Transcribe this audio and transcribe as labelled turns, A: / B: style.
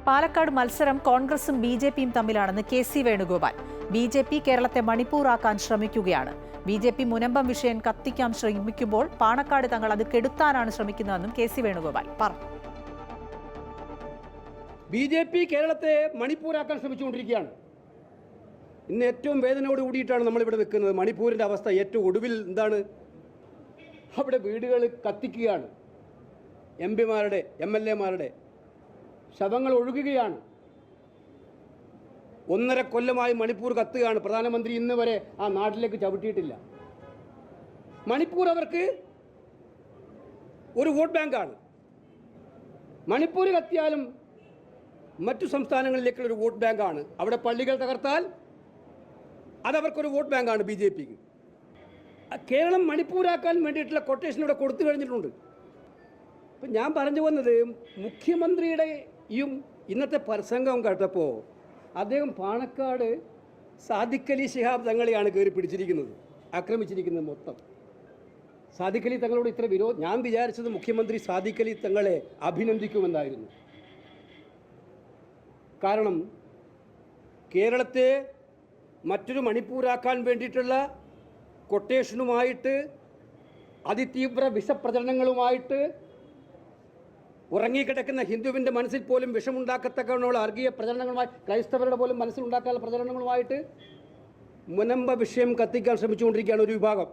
A: പാലക്കാട് മത്സരം കോൺഗ്രസും ബി.ജെ.പിയും തമ്മിലാണെന്ന് K C. Venugopal. BJP കേരളത്തെ മണിപ്പൂറാക്കാൻ ശ്രമിക്കുകയാണ്. ബി.ജെ.പി മുനമ്പം വിഷയം കത്തിക്കാൻ ശ്രമിക്കുമ്പോൾ പാണക്കാട് തങ്ങൾ അത് കെടുത്താനാണ് ശ്രമിക്കുന്നതെന്നും കെ.സി. വേണുഗോപാൽ പറഞ്ഞു.
B: ബി.ജെ.പി കേരളത്തെ മണിപ്പൂരാക്കാൻ ശ്രമിച്ചുകൊണ്ടിരിക്കുകയാണ്. ഇന്ന് ഏറ്റവും വേദനയോട് കൂടിയിട്ടാണ് നമ്മളിവിടെ നിൽക്കുന്നത്. മണിപ്പൂരിൻ്റെ അവസ്ഥ ഏറ്റവും ഒടുവിൽ എന്താണ്? അവിടെ വീടുകൾ കത്തിക്കുകയാണ്. എം.പിമാരുടെ എം.എൽ.എമാരുടെ ശവങ്ങൾ ഒഴുകുകയാണ്. 1.5 കൊല്ലമായി മണിപ്പൂർ കത്തുകയാണ്. പ്രധാനമന്ത്രി ഇന്ന് വരെ ആ നാട്ടിലേക്ക് ചവിട്ടിയിട്ടില്ല. മണിപ്പൂർ അവർക്ക് ഒരു വോട്ട് ബാങ്കാണ്. മണിപ്പൂർ കത്തിയാലും മറ്റു സംസ്ഥാനങ്ങളിലേക്കുള്ള ഒരു വോട്ട് ബാങ്കാണ്. അവിടെ പള്ളികൾ തകർത്താൽ അതവർക്കൊരു വോട്ട് ബാങ്കാണ് ബി.ജെ.പിക്ക്. കേരളം മണിപ്പൂരാക്കാൻ വേണ്ടിയിട്ടുള്ള കൊട്ടേഷൻ ഇവിടെ കൊടുത്തു കഴിഞ്ഞിട്ടുണ്ട്. അപ്പം ഞാൻ പറഞ്ഞു വന്നത്, മുഖ്യമന്ത്രിയുടെയും ഇന്നത്തെ പ്രസംഗം കേട്ടപ്പോൾ അദ്ദേഹം പാണക്കാട് സാദിഖ് അലി ശിഹാബ് തങ്ങളെയാണ് കയറി പിടിച്ചിരിക്കുന്നത്, ആക്രമിച്ചിരിക്കുന്നത് മൊത്തം. സാദിഖ് അലി തങ്ങളോട് ഇത്ര ഞാൻ വിചാരിച്ചത് മുഖ്യമന്ത്രി സാദിഖ് അലി തങ്ങളെ അഭിനന്ദിക്കുമെന്നായിരുന്നു. കാരണം കേരളത്തെ മറ്റൊരു മണിപ്പൂരാക്കാൻ വേണ്ടിയിട്ടുള്ള കൊട്ടേഷനുമായിട്ട്, അതിതീവ്ര വിഷപ്രചരണങ്ങളുമായിട്ട്, ഉറങ്ങിക്കിടക്കുന്ന ഹിന്ദുവിൻ്റെ മനസ്സിൽ പോലും വിഷമുണ്ടാക്കത്തക്കവണ്ണമുള്ള വർഗീയ പ്രചരണങ്ങളുമായി, ക്രൈസ്തവരുടെ പോലും മനസ്സിലുണ്ടാക്കാനുള്ള പ്രചരണങ്ങളുമായിട്ട് മുനമ്പ വിഷയം കത്തിക്കാൻ ശ്രമിച്ചുകൊണ്ടിരിക്കുകയാണ് ഒരു വിഭാഗം.